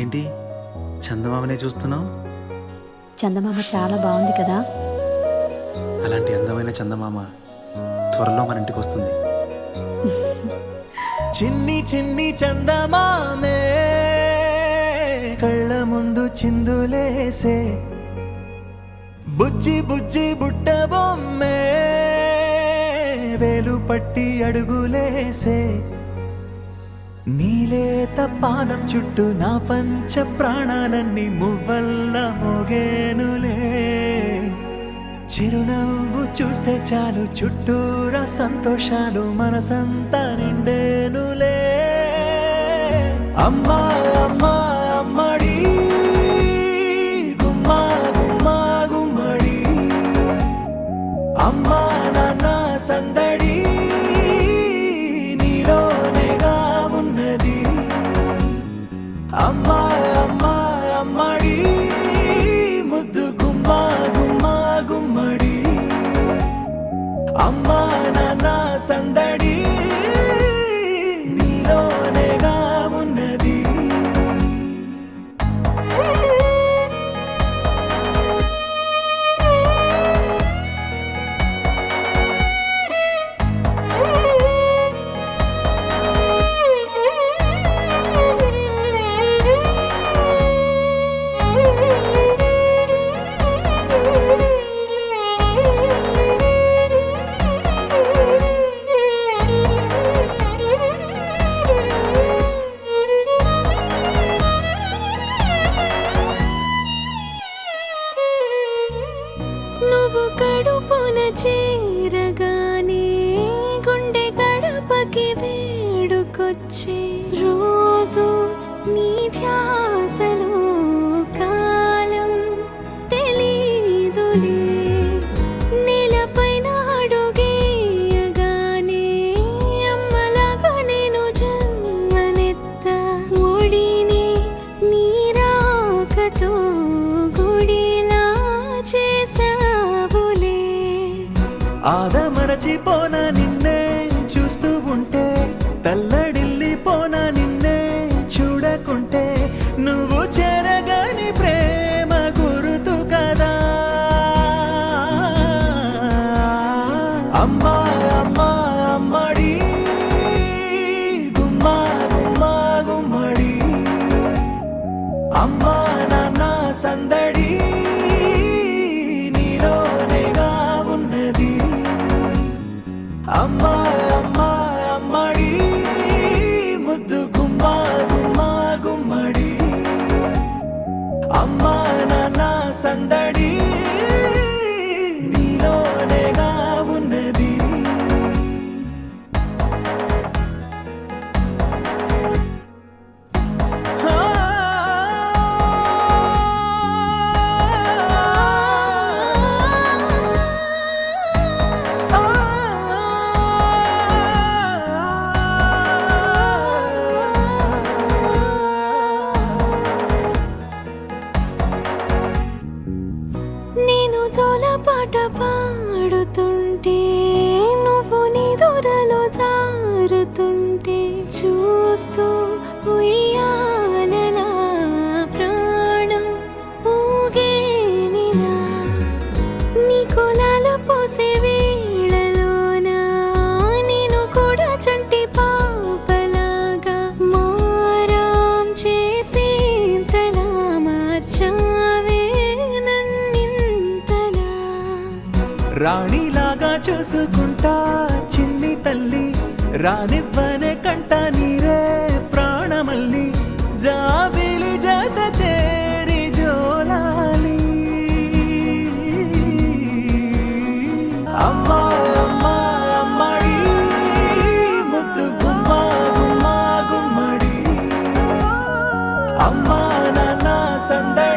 ఏంటి చందమామనే చూస్తున్నావు? చందమామ చాలా బాగుంది కదా. అలాంటి అందమైన చందమామ త్వరలో మన ఇంటికి వస్తుంది. చిన్ని చిన్ని చందమామే కళ్ళ ముందు చిందులేసే, బుజ్జి బుజ్జి బుట్ట బొమ్మే వేలు పట్టి అడుగులేసే, నీలేత పానం చుట్టూ నా పంచ ప్రాణాలన్నీ మువ్వల్ల మోగేనులే. చిరునవ్వు చూస్తే చాలు చుట్టూరా సంతోషాలు మనసంతా నిండేనులే. అమ్మా అమ్మా అమ్మడి గుమ్మా గుమ్మా గుమ్మడి, అమ్మా నాన్న సందడి నీలోనేగా ఉన్నది. అమ్మా అమ్మా అమ్మడి ముద్దు గుమ్మా గుమ్మా గుమ్మడి, అమ్మా నాన్న సందడి నీలోనేగా ఉన్నది. నువ్వు కడుపున చేరగానే గుండె గడపకి వేడుకొచ్చే రోజు నీ ధ్యాసలో కాలం తెలీదులే. నేలపైన అడుగేయగానే అమ్మలాగా నేను జన్మనెత్త, ఒడిని నీ రాకతో గుడిలా చేసావులే. ఆదమరచిపోనా నిన్నే చూస్తూ ఉంటే, తల్లడిల్లిపోనా నిన్నే చూడకుంటే, నువ్వు చెరగని ప్రేమ గురుతు కదా. అమ్మా అమ్మా అమ్మడి గుమ్మా గుమ్మా గుమ్మడి, అమ్మా నాన్న సందడి నీలోనేగా ఉన్నది. అమ్మా అమ్మా అమ్మడి ముద్దు గుమ్మా గుమ్మా గుమ్మడి, అమ్మా నాన్న సందడి నీలోనేగా ఉన్నది. నేను జోలపాట పాడుతుంటే, నువ్వు నిదురలో జారుతుంటే, చూస్తూ ఉయ్యాలలా ప్రాణం ఊగేనిలా. నీ కులాల పోసే వేళలోన నేను కూడా చంటి పాపలాగా మారాం చేసేంతలా మార్చావే నన్నింతలా. రాణిలాగా చూసుకుంటా చిన్ని తల్లి, రానివ్వనే కంట నీరే ప్రాణమల్లి, జాబిలి జత చేరి జోలాలి. అమ్మా అమ్మా అమ్మడి ముద్దు గుమ్మా గుమ్మా గుమ్మడి, అమ్మా నాన్న సందడి